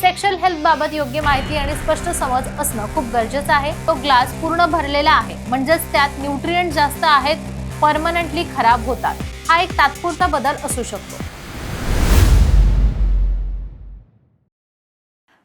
Sexual health बाबत योग्य माहिती आणि स्पष्ट समज असणं खूप गरजेचं आहे। तो ग्लास पूर्ण भरलेला आहे म्हणजेच त्यात न्यूट्रिएंट जास्त आहेत, परमनंटली खराब होतात। हा एक तात्पुरता बदल असू शकतो।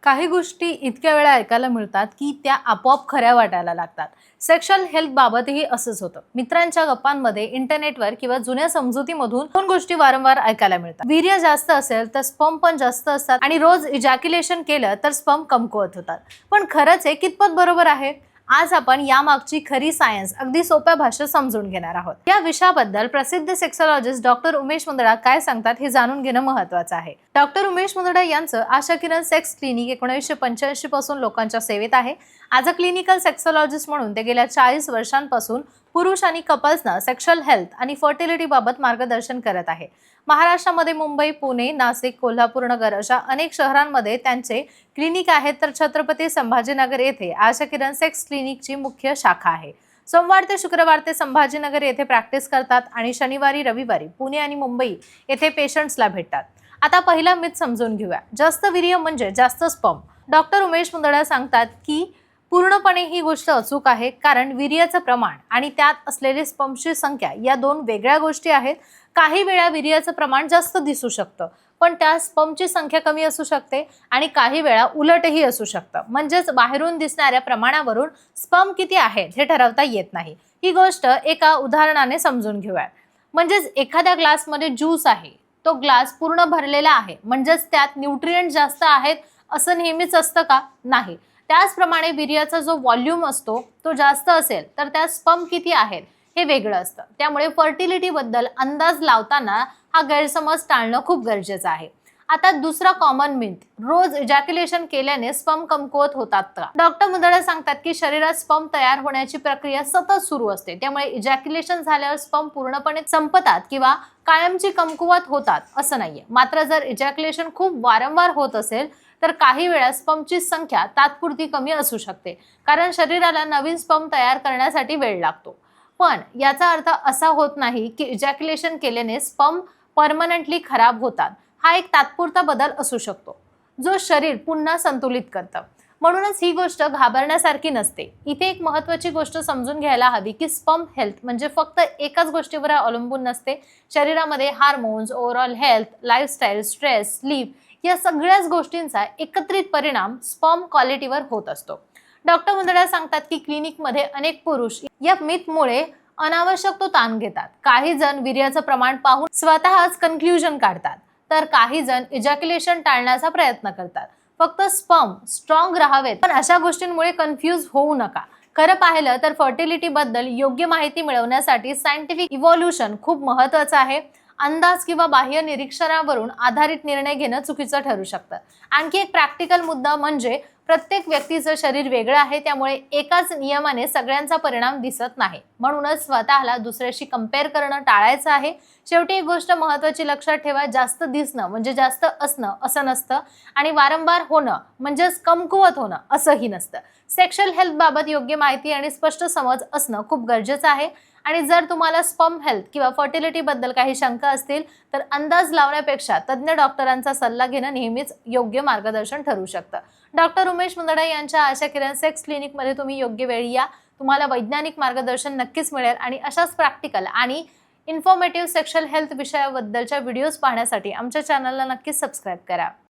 काही गोष्टी इतक्या वेळा ऐकायला मिळतात की त्या आपोआप खऱ्या वाटायला लागतात। सेक्शुअल हेल्थ बाबतही असंच होतं। मित्रांच्या गप्पांमध्ये, इंटरनेटवर किंवा जुन्या समजुतीमधून दोन गोष्टी वारंवार ऐकायला मिळतात। वीर्य जास्त असेल तर स्पर्म पण जास्त असतात आणि रोज इजॅक्युलेशन केलं तर स्पर्म कमकुवत होतात। पण खरंच हे कितपत बरोबर आहे? आज आपण यामागची खरी सायन्स अगदी सोप्या भाषेत समजून घेणार आहोत। या विषयाबद्दल प्रसिद्ध सेक्सॉलॉजिस्ट डॉक्टर उमेश मुंदडा काय सांगतात हे जाणून घेणं महत्त्वाचं आहे। डॉक्टर उमेश मुंदडा यांचं आशा किरण सेक्स क्लिनिक 1985 पासून लोकांच्या सेवेत आहे। ॲज अ क्लिनिकल सेक्सॉलॉजिस्ट म्हणून ते गेल्या 40 वर्षांपासून पुरुष आणि कपल्सना सेक्शुअल हेल्थ आणि फर्टिलिटी बाबत मार्गदर्शन करत आहे। महाराष्ट्रामध्ये मुंबई, पुणे, नाशिक, कोल्हापूर नगर अशा अनेक शहरांमध्ये त्यांचे क्लिनिक आहेत, तर छत्रपती संभाजीनगर येथे आशा किरण सेक्स क्लिनिकची मुख्य शाखा आहे। सोमवार ते शुक्रवार ते संभाजीनगर येथे प्रॅक्टिस करतात आणि शनिवारी रविवारी पुणे आणि मुंबई येथे पेशंट्सला भेटतात। आता पहिला मिथ समजून घेऊया। जास्त वीर्य म्हणजे जास्त स्पर्म। डॉक्टर उमेश मुंदडा सांगतात की पूर्णपणे ही गोष्ट अचूक आहे, कारण वीर्याचं प्रमाण आणि त्यात असलेली स्पर्मची संख्या या दोन वेगळ्या गोष्टी आहेत। काही वेळा वीर्याचं प्रमाण जास्त दिसू शकतं, पण त्या स्पर्मची संख्या कमी असू शकते आणि काही वेळा उलटही असू शकतं। म्हणजेच बाहेरून दिसणाऱ्या प्रमाणावरून स्पर्म किती आहेत हे ठरवता येत नाही। ही गोष्ट एका उदाहरणाने समजून घेऊया। म्हणजेच एखाद्या ग्लासमध्ये ज्यूस आहे, तो ग्लास पूर्ण भरलेला आहे म्हणजेच त्यात न्यूट्रिएंट जास्त आहेत असं नेहमीच असतं का? नाही। त्याचप्रमाणे वीर्याचा जो व्हॉल्यूम असतो तो जास्त असेल तर त्यात स्पर्म किती आहेत हे वेगळं असतं। त्यामुळे फर्टिलिटी बद्दल अंदाज लावताना हा गैरसमज टाळणं खूप गरजेचं आहे। आता दुसरा कॉमन मिथ, रोज इजॅक्युलेशन केल्याने स्पर्म कमकुवत होतात का? डॉक्टर मुंदडा सांगतात की शरीरात स्पर्म तयार होण्याची प्रक्रिया सतत सुरू असते, त्यामुळे इजॅक्युलेशन झाल्यावर स्पर्म पूर्णपणे संपतात किंवा कायमची कमकुवत होतात असं नाहीये। मात्र जर इजॅक्युलेशन खूप वारंवार होत असेल तर काही वेळा स्पर्मची संख्या तात्पुरती कमी असू शकते, कारण शरीराला नवीन स्पर्म तयार करण्यासाठी वेळ लागतो। पण याचा अर्थ असा होत नाही की इजॅक्युलेशन केल्याने स्पर्म परमनंटली खराब होतात। हा एक तात्पुरता बदल असू शकतो जो शरीर पुन्हा संतुलित करतं। म्हणूनच ही गोष्ट घाबरण्यासारखी नसते। इथे एक महत्त्वाची गोष्ट समजून घ्यायला हवी की स्पर्म हेल्थ म्हणजे फक्त एकाच गोष्टीवर अवलंबून नसते। शरीरामध्ये hormones, overall health, lifestyle, stress, sleep या सगळ्याच गोष्टींचा एकत्रित परिणाम स्पर्म क्वालिटीवर होत असतो। डॉक्टर मुंदडा सांगतात की क्लिनिकमध्ये अनेक पुरुष या मिथमुळे अनावश्यक तो ताण घेतात। काही जण वीर्याचं प्रमाण पाहून स्वतःच कन्क्लुजन काढतात, तर काही जण इजॅक्युलेशन टाळण्याचा प्रयत्न करतात, फक्त स्पर्म स्ट्रॉंग राहावेत। पण अशा गोष्टींमुळे कन्फ्यूज होऊ नका। खरं पाहिलं तर फर्टिलिटी बद्दल योग्य माहिती मिळवण्यासाठी सायंटिफिक इव्होल्यूशन खूप महत्त्वाचं आहे। अंदाज किंवा बाह्य निरीक्षणावरून आधारित निर्णय घेणं चुकीचं ठरू शकतं। आणखी एक प्रॅक्टिकल मुद्दा म्हणजे प्रत्येक व्यक्तीचं शरीर वेगळं आहे, त्यामुळे एकाच नियमाने सगळ्यांचा परिणाम दिसत नाही। म्हणूनच स्वतःला दुसऱ्याशी कंपेअर करणं टाळायचं आहे। शेवटी एक गोष्ट महत्त्वाची लक्षात ठेवा, जास्त दिसणं म्हणजे जास्त असणं असं नसतं आणि वारंवार होणं म्हणजेच कमकुवत होणं असंही नसतं। सेक्शुअल हेल्थ बाबत योग्य माहिती आणि स्पष्ट समज असणं खूप गरजेचं आहे। आणि जर तुम्हाला स्पर्म हेल्थ किंवा फर्टिलिटी बद्दल काही शंका असतील तर अंदाज लावण्यापेक्षा तज्ञ डॉक्टरांचा सल्ला घेणं नेहमीच योग्य मार्गदर्शन ठरू शकतं। डॉक्टर उमेश मुंदडा यांच्या आशा किरण सेक्स क्लिनिकमध्ये तुम्ही योग्य वेळी या। तुम्हाला वैज्ञानिक मार्गदर्शन नक्कीच मिळेल आणि अशाच प्रॅक्टिकल आणि इन्फॉर्मेटिव्ह सेक्शुअल हेल्थ विषयाबद्दलच्या व्हिडिओज पाहण्यासाठी आमच्या चॅनलला नक्कीच सबस्क्राईब करा।